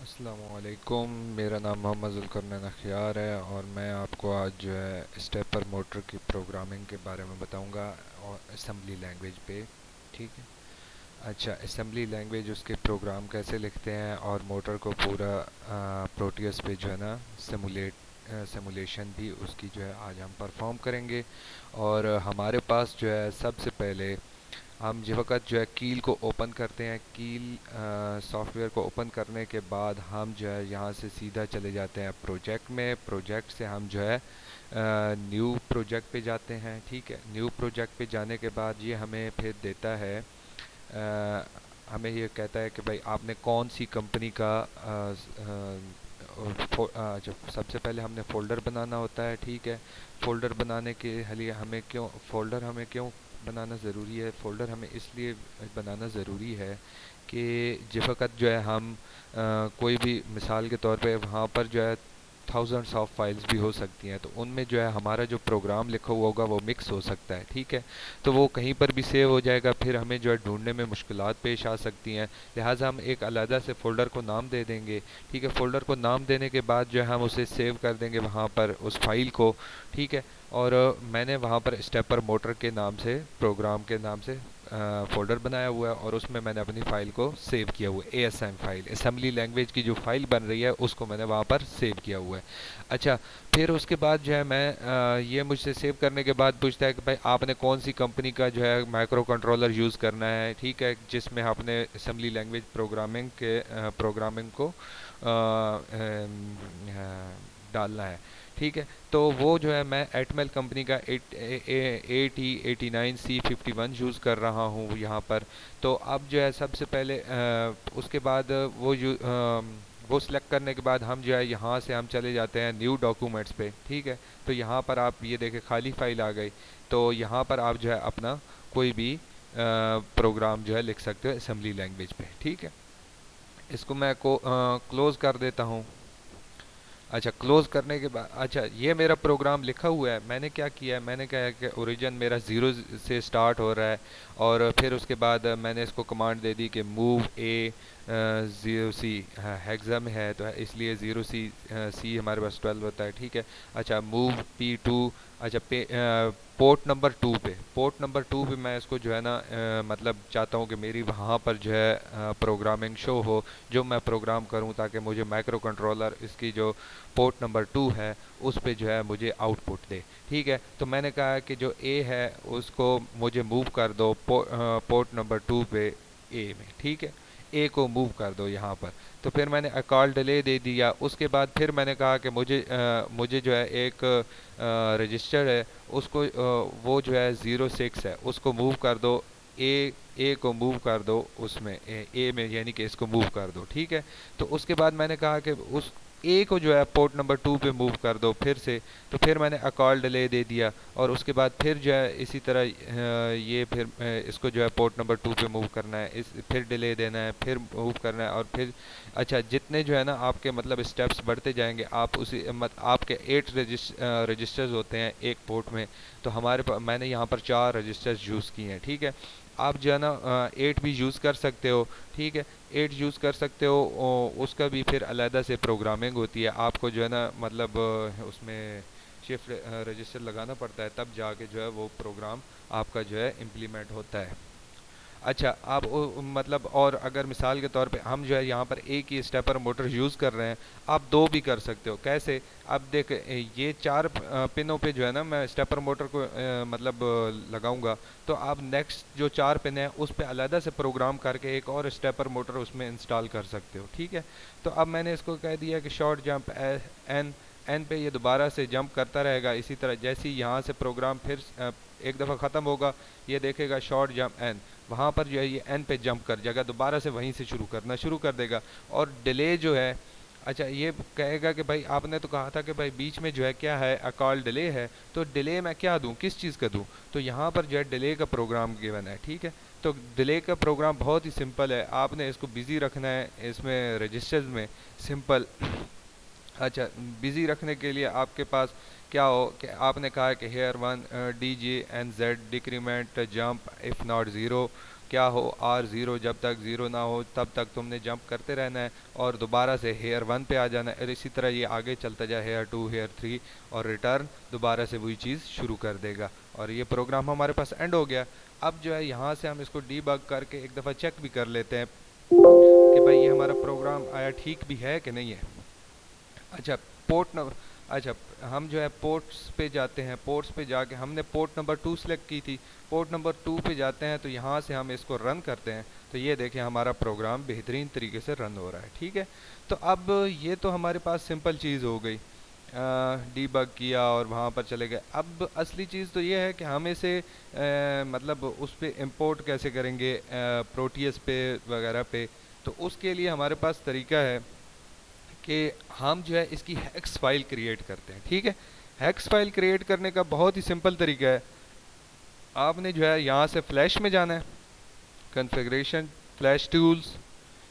अस्सलामुअलैकुम। मेरा नाम मोहम्मद ज़ुल्करनैन अख़ियार है और मैं आपको आज जो है स्टेपर मोटर की प्रोग्रामिंग के बारे में बताऊंगा और असेंबली लैंग्वेज पे। ठीक है। अच्छा, असेंबली लैंग्वेज उसके प्रोग्राम कैसे लिखते हैं और मोटर को पूरा प्रोटियस पे जो है ना सिमुलेशन भी उसकी जो है आज हम परफॉर्म करेंगे। और हमारे पास जो है सबसे पहले हम जिस वक्त जो है कील को ओपन करते हैं, कील सॉफ्टवेयर को ओपन करने के बाद हम जो है यहाँ से सीधा चले जाते हैं प्रोजेक्ट में। प्रोजेक्ट से हम जो है न्यू प्रोजेक्ट पे जाते हैं। ठीक है। न्यू प्रोजेक्ट पे जाने के बाद ये हमें फिर देता है, हमें ये कहता है कि भाई आपने कौन सी कंपनी का जब सबसे पहले हमने फ़ोल्डर बनाना होता है। ठीक है। फ़ोल्डर बनाने के लिए हमें क्यों बनाना ज़रूरी है? फ़ोल्डर हमें इसलिए बनाना ज़रूरी है कि जिस वक्त जो है हम कोई भी मिसाल के तौर पे वहाँ पर जो है थाउजेंड्स ऑफ फाइल्स भी हो सकती हैं, तो उनमें जो है हमारा जो प्रोग्राम लिखा हुआ होगा वो मिक्स हो सकता है। ठीक है। तो वो कहीं पर भी सेव हो जाएगा, फिर हमें जो है ढूंढने में मुश्किलात पेश आ सकती हैं। लिहाजा हम एक अलहदा से फ़ोल्डर को नाम दे देंगे। ठीक है। फ़ोल्डर को नाम देने के बाद जो है हम उसे सेव कर देंगे वहाँ पर उस फाइल को। ठीक है। और मैंने वहाँ पर स्टेपर मोटर के नाम से, प्रोग्राम के नाम से फ़ोल्डर बनाया हुआ है और उसमें मैंने अपनी फ़ाइल को सेव किया हुआ है। ASM फाइल, असेंबली लैंग्वेज की जो फ़ाइल बन रही है उसको मैंने वहाँ पर सेव किया हुआ है। अच्छा, फिर उसके बाद जो है ये मुझसे सेव करने के बाद पूछता है कि भाई आपने कौन सी कंपनी का जो है माइक्रो कंट्रोलर यूज़ करना है। ठीक है। जिसमें आपने असेंबली लैंग्वेज प्रोग्रामिंग को डालना है। ठीक है। तो वो जो है मैं एटमेल कंपनी का 8089C51 यूज़ कर रहा हूँ यहाँ पर। तो अब जो है सबसे पहले उसके बाद वो सिलेक्ट करने के बाद हम जो है यहाँ से हम चले जाते हैं न्यू डॉक्यूमेंट्स पे। ठीक है। तो यहाँ पर आप ये देखें खाली फाइल आ गई। तो यहाँ पर आप जो है अपना कोई भी प्रोग्राम जो है लिख सकते हो असेंबली लैंग्वेज पे। ठीक है। इसको मैं क्लोज़ कर देता हूँ। अच्छा, क्लोज करने के बाद, अच्छा ये मेरा प्रोग्राम लिखा हुआ है। मैंने क्या किया है, मैंने कहा है कि ओरिजिन मेरा ज़ीरो से स्टार्ट हो रहा है और फिर उसके बाद मैंने इसको कमांड दे दी कि मूव ए ज़ीरो सी, हेक्सा में है तो इसलिए ज़ीरो सी, सी हमारे पास 12 होता है। ठीक है। अच्छा, मूव P2। अच्छा, पोर्ट नंबर टू पे मैं इसको जो है ना मतलब चाहता हूँ कि मेरी वहाँ पर जो है प्रोग्रामिंग शो हो, जो मैं प्रोग्राम करूँ, ताकि मुझे माइक्रो कंट्रोलर इसकी जो पोर्ट नंबर 2 है उस पे जो है मुझे आउटपुट दे। ठीक है। तो मैंने कहा कि जो ए है उसको मुझे मूव कर दो पोर्ट नंबर 2 पे, ए में। ठीक है। ए को मूव कर दो यहाँ पर। तो फिर मैंने अकॉल डिले दे दिया। उसके बाद फिर मैंने कहा कि मुझे जो है एक रजिस्टर है उसको वो जो है 06 है उसको मूव कर दो। ए को मूव कर दो उसमें, ए में, यानी कि इसको मूव कर दो। ठीक है। तो उसके बाद मैंने कहा कि उस ए को जो है पोर्ट नंबर 2 पे मूव कर दो फिर से। तो फिर मैंने अकॉल डिले दे दिया और उसके बाद फिर जो है इसी तरह ये फिर इसको जो है पोर्ट नंबर 2 पे मूव करना है, इस फिर डिले देना है, फिर मूव करना है और फिर। अच्छा, जितने जो है ना आपके मतलब स्टेप्स बढ़ते जाएंगे, आप उसी आपके 8 रजिस्टर्स होते हैं एक पोर्ट में। तो हमारे पास मैंने यहाँ पर 4 रजिस्टर्स यूज़ किए हैं। ठीक है। आप जो है ना 8 भी यूज़ कर सकते हो। ठीक है। 8 यूज़ कर सकते हो, उसका भी फिर अलहदा से प्रोग्रामिंग होती है। आपको जो है ना मतलब उसमें शिफ्ट रजिस्टर लगाना पड़ता है, तब जाके जो है वो प्रोग्राम आपका जो है इम्प्लीमेंट होता है। अच्छा, आप मतलब और अगर मिसाल के तौर पे हम जो है यहाँ पर एक ही स्टेपर मोटर यूज़ कर रहे हैं, आप दो भी कर सकते हो। कैसे? अब देख, ये 4 पिनों पे जो है ना मैं स्टेपर मोटर को मतलब लगाऊंगा। तो आप नेक्स्ट जो 4 पिन है उस पे अलहदा से प्रोग्राम करके एक और स्टेपर मोटर उसमें इंस्टॉल कर सकते हो। ठीक है। तो अब मैंने इसको कह दिया कि शॉर्ट जंप एन, एन पे ये दोबारा से जंप करता रहेगा। इसी तरह जैसे ही यहाँ से प्रोग्राम फिर एक दफ़ा ख़त्म होगा, ये देखेगा शॉर्ट जंप एन, वहाँ पर जो है ये एन पे जंप कर जाएगा, दोबारा से वहीं से शुरू कर देगा। और डिले जो है, अच्छा ये कहेगा कि भाई आपने तो कहा था कि भाई बीच में जो है क्या है, अकॉल डिले है, तो डिले मैं क्या दूं, किस चीज़ का दूं? तो यहाँ पर जो है डिले का प्रोग्राम गिवन है। ठीक है। तो डिले का प्रोग्राम बहुत ही सिंपल है, आपने इसको बिजी रखना है इसमें रजिस्टर्स में, सिंपल। अच्छा, बिजी रखने के लिए आपके पास क्या हो कि आपने कहा कि here one DG and Z decrement jump if not zero. क्या हो, R0 जब तक ज़ीरो ना हो तब तक तुमने जंप करते रहना है और दोबारा से हेयर 1 पे आ जाना है, और इसी तरह ये आगे चलता जाए हेयर 2, हेयर 3, और रिटर्न दोबारा से वही चीज़ शुरू कर देगा, और ये प्रोग्राम हमारे पास एंड हो गया। अब जो है यहाँ से हम इसको डीबग करके एक दफ़ा चेक भी कर लेते हैं कि भाई ये हमारा प्रोग्राम आया ठीक भी है कि नहीं है। अच्छा, पोर्ट नंबर, अच्छा हम जो है पोर्ट्स पे जाते हैं, पोर्ट्स पे जाके हमने पोर्ट नंबर 2 सेलेक्ट की थी, पोर्ट नंबर 2 पे जाते हैं तो यहाँ से हम इसको रन करते हैं, तो ये देखें हमारा प्रोग्राम बेहतरीन तरीके से रन हो रहा है। ठीक है, तो अब ये तो हमारे पास सिंपल चीज़ हो गई, डीबग किया और वहाँ पर चले गए। अब असली चीज़ तो ये है कि हम इसे मतलब उस पर इम्पोर्ट कैसे करेंगे, प्रोटियस पे वगैरह पे। तो उसके लिए हमारे पास तरीका है कि हम जो है इसकी हेक्स फाइल क्रिएट करते हैं। ठीक है, हेक्स फाइल क्रिएट करने का बहुत ही सिंपल तरीका है, आपने जो है यहाँ से फ्लैश में जाना है, कॉन्फ़िगरेशन, फ्लैश टूल्स,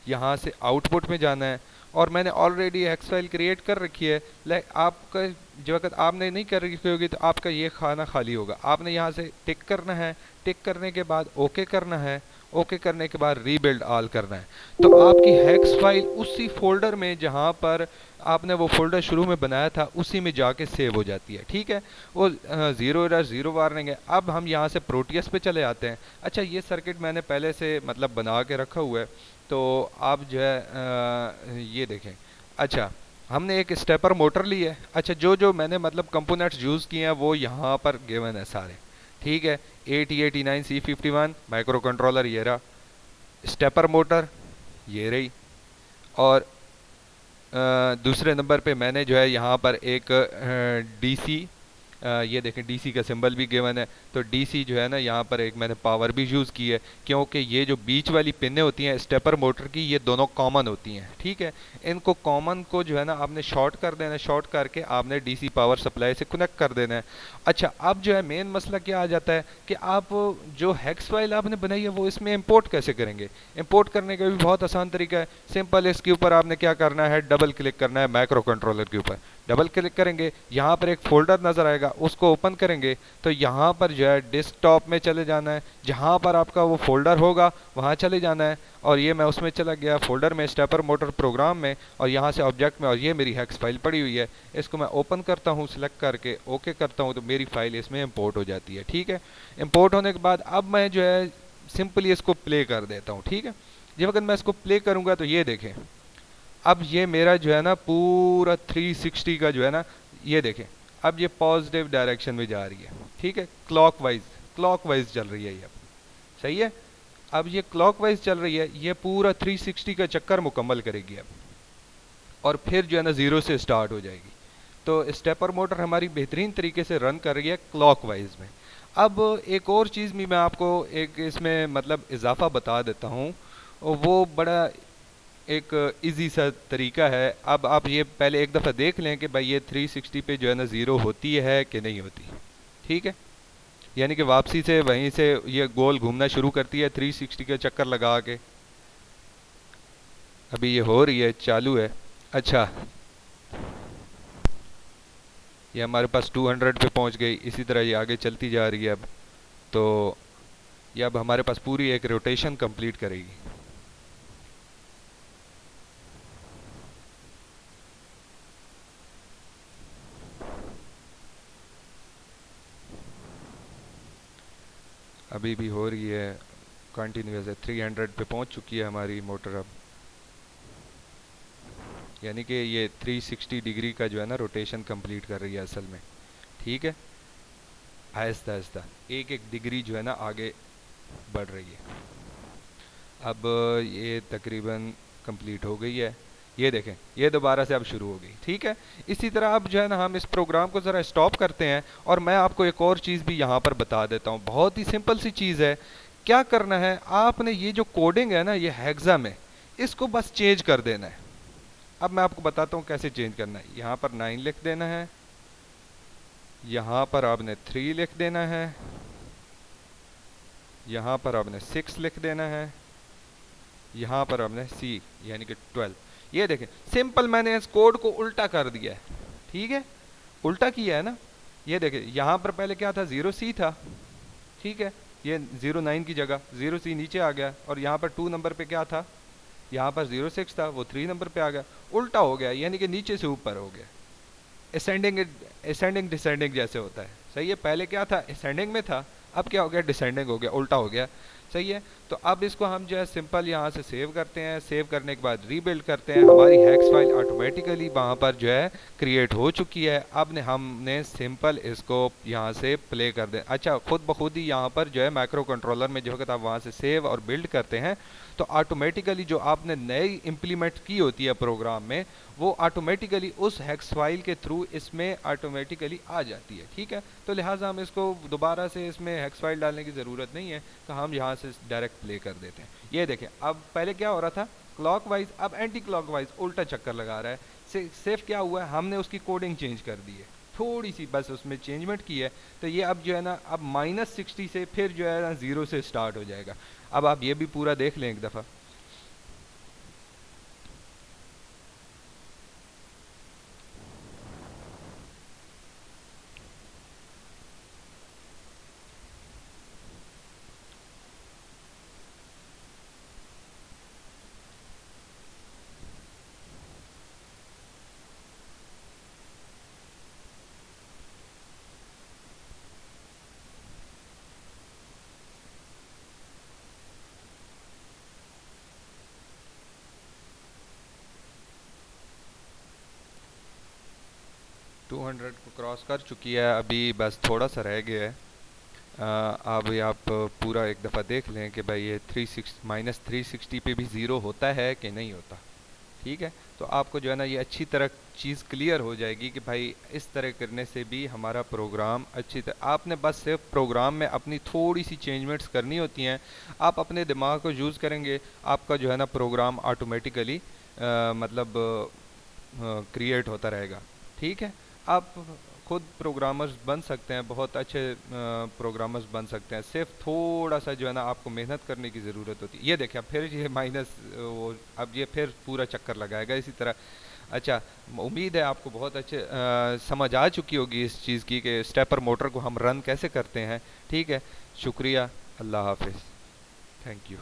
यहाँ से आउटपुट में जाना है, और मैंने ऑलरेडी हेक्स फाइल क्रिएट कर रखी है। आपका जो वक्त आपने नहीं कर रखी होगी तो आपका ये खाना खाली होगा। आपने यहाँ से टिक करना है, टिक करने के बाद ओके करना है, ओके करने के बाद रीबिल्ड ऑल करना है। तो आपकी हेक्स फाइल उसी फोल्डर में जहाँ पर आपने वो फोल्डर शुरू में बनाया था उसी में जाके सेव हो जाती है। ठीक है, वो 0 एरर 0 वार्निंग है। अब हम यहाँ से प्रोटियस पे चले आते हैं। अच्छा, ये सर्किट मैंने पहले से मतलब बना के रखा हुआ है, तो आप जो है ये देखें। अच्छा, हमने एक स्टेपर मोटर ली है। अच्छा, जो जो मैंने मतलब कंपोनेंट्स यूज़ किए हैं वो यहाँ पर गिवन है सारे। ठीक है, AT89C51 माइक्रो कंट्रोलर ये रहा, स्टेपर मोटर ये रही, और दूसरे नंबर पे मैंने जो है यहाँ पर एक डीसी, ये देखें डीसी का सिंबल भी गिवन है, तो डीसी जो है ना यहाँ पर एक मैंने पावर भी यूज़ की है, क्योंकि ये जो बीच वाली पिनें होती हैं स्टेपर मोटर की ये दोनों कॉमन होती हैं। ठीक है, इनको कॉमन को जो है ना आपने शॉर्ट कर देना है, शॉर्ट करके आपने डीसी पावर सप्लाई से कनेक्ट कर देना है। अच्छा, अब जो है मेन मसला क्या आ जाता है कि आप जो हेक्स फाइल आपने बनाई है वो इसमें इंपोर्ट कैसे करेंगे। इंपोर्ट करने का भी बहुत आसान तरीका है, सिंपल, इसके ऊपर आपने क्या करना है, डबल क्लिक करना है माइक्रो कंट्रोलर के ऊपर, डबल क्लिक करेंगे, यहाँ पर एक फोल्डर नज़र आएगा, उसको ओपन करेंगे तो यहाँ पर जो है डेस्कटॉप में चले जाना है, जहाँ पर आपका वो फोल्डर होगा वहाँ चले जाना है, और ये मैं उसमें चला गया फोल्डर में, स्टेपर मोटर प्रोग्राम में, और यहाँ से ऑब्जेक्ट में, और ये मेरी हेक्स फाइल पड़ी हुई है, इसको मैं ओपन करता हूँ, सिलेक्ट करके ओके करता हूँ, तो मेरी फाइल इसमें इंपोर्ट हो जाती है। ठीक है, इंपोर्ट होने के बाद अब मैं जो है सिंपली इसको प्ले कर देता हूँ। ठीक है, जब अगर मैं इसको प्ले करूँगा तो ये देखें, अब ये मेरा जो है ना पूरा 360 का जो है ना, ये देखें अब ये पॉजिटिव डायरेक्शन में जा रही है। ठीक है, क्लॉकवाइज चल रही है ये, अब सही है। अब ये क्लॉकवाइज चल रही है, ये पूरा 360 का चक्कर मुकम्मल करेगी अब, और फिर जो है ना 0 से स्टार्ट हो जाएगी। तो स्टेपर मोटर हमारी बेहतरीन तरीके से रन कर रही है क्लॉकवाइज में। अब एक और चीज़ भी मैं आपको एक इसमें मतलब इजाफा बता देता हूँ, वो बड़ा एक इजी सा तरीका है। अब आप ये पहले एक दफ़ा देख लें कि भाई ये 360 पे जो है ना 0 होती है कि नहीं होती। ठीक है, यानी कि वापसी से वहीं से ये गोल घूमना शुरू करती है 360 का चक्कर लगा के। अभी ये हो रही है, चालू है। अच्छा, ये हमारे पास 200 पे पहुंच गई, इसी तरह ये आगे चलती जा रही है। अब तो ये अब हमारे पास पूरी एक रोटेशन कंप्लीट करेगी। अभी भी हो रही है, कंटिन्यूस है, 300 पे पहुंच चुकी है हमारी मोटर अब, यानी कि ये 360 डिग्री का जो है ना रोटेशन कंप्लीट कर रही है असल में। ठीक है, आहिस्ता आहिस्ता एक एक डिग्री जो है ना आगे बढ़ रही है। अब ये तकरीबन कंप्लीट हो गई है, ये देखें ये दोबारा से अब शुरू हो गई। ठीक है, इसी तरह अब जो है ना हम इस प्रोग्राम को ज़रा स्टॉप करते हैं, और मैं आपको एक और चीज़ भी यहाँ पर बता देता हूँ, बहुत ही सिंपल सी चीज़ है। क्या करना है, आपने ये जो कोडिंग है ना ये हेक्सा में, इसको बस चेंज कर देना है। अब मैं आपको बताता हूँ कैसे चेंज करना है। यहाँ पर 9 लिख देना है, यहाँ पर आपने 3 लिख देना है, यहाँ पर आपने 6 लिख देना है, यहाँ पर आपने C यानी कि 12। ये देखें सिंपल, मैंने इस कोड को उल्टा कर दिया है। ठीक है, उल्टा किया है ना। ये देखें यहाँ पर पहले क्या था, 0C था। ठीक है, ये 09 की जगह 0C नीचे आ गया, और यहाँ पर 2 नंबर पे क्या था, यहाँ पर 06 था, वो 3 नंबर पे आ गया, उल्टा हो गया, यानी कि नीचे से ऊपर हो गया। असेंडिंग असेंडिंग डिसेंडिंग जैसे होता है, सही है। पहले क्या था, असेंडिंग में था, अब क्या हो गया, डिसेंडिंग हो गया, उल्टा हो गया, सही है। तो अब इसको हम जो है सिंपल यहाँ से सेव करते हैं, सेव करने के बाद रीबिल्ड करते हैं, हमारी हेक्स फाइल ऑटोमेटिकली वहाँ पर जो है क्रिएट हो चुकी है। अब ने हमने सिंपल इसको यहाँ से प्ले कर दें। अच्छा, खुद ब खुद ही यहाँ पर जो है माइक्रो कंट्रोलर में जो वक्त आप वहाँ से सेव और बिल्ड करते हैं, तो ऑटोमेटिकली जो आपने नई इम्प्लीमेंट की होती है प्रोग्राम में, वो ऑटोमेटिकली उस हेक्स फाइल के थ्रू इसमें ऑटोमेटिकली आ जाती है, ठीक है। तो लिहाजा हम इसको दोबारा से इसमें हेक्स फाइल डालने की ज़रूरत नहीं है, तो हम यहाँ से डायरेक्ट प्ले कर देते हैं। ये देखें, अब पहले क्या हो रहा था, क्लॉकवाइज, अब एंटी क्लॉकवाइज उल्टा चक्कर लगा रहा है। सिर्फ क्या हुआ है, हमने उसकी कोडिंग चेंज कर दी है, थोड़ी सी बस उसमें चेंजमेंट की है। तो ये अब जो है ना, अब -60 से फिर जो है ना 0 से स्टार्ट हो जाएगा। अब आप ये भी पूरा देख लें एक दफ़ा। 200 को क्रॉस कर चुकी है, अभी बस थोड़ा सा रह गया है। अब ये आप पूरा एक दफ़ा देख लें कि भाई ये -360 पे भी ज़ीरो होता है कि नहीं होता, ठीक है। तो आपको जो है ना ये अच्छी तरह चीज़ क्लियर हो जाएगी कि भाई इस तरह करने से भी हमारा प्रोग्राम अच्छी तरह, आपने बस सिर्फ प्रोग्राम में अपनी थोड़ी सी चेंजमेंट्स करनी होती हैं। आप अपने दिमाग को यूज़ करेंगे, आपका जो है ना प्रोग्राम ऑटोमेटिकली मतलब क्रिएट होता रहेगा, ठीक है। आप खुद प्रोग्रामर्स बन सकते हैं, बहुत अच्छे प्रोग्रामर्स बन सकते हैं, सिर्फ थोड़ा सा जो है ना आपको मेहनत करने की ज़रूरत होती है। ये देखिए फिर ये माइनस वो, अब ये फिर पूरा चक्कर लगाएगा इसी तरह। अच्छा, उम्मीद है आपको बहुत अच्छे समझ आ चुकी होगी इस चीज़ की कि स्टेपर मोटर को हम रन कैसे करते हैं, ठीक है। शुक्रिया, अल्लाह हाफिज़, थैंक यू।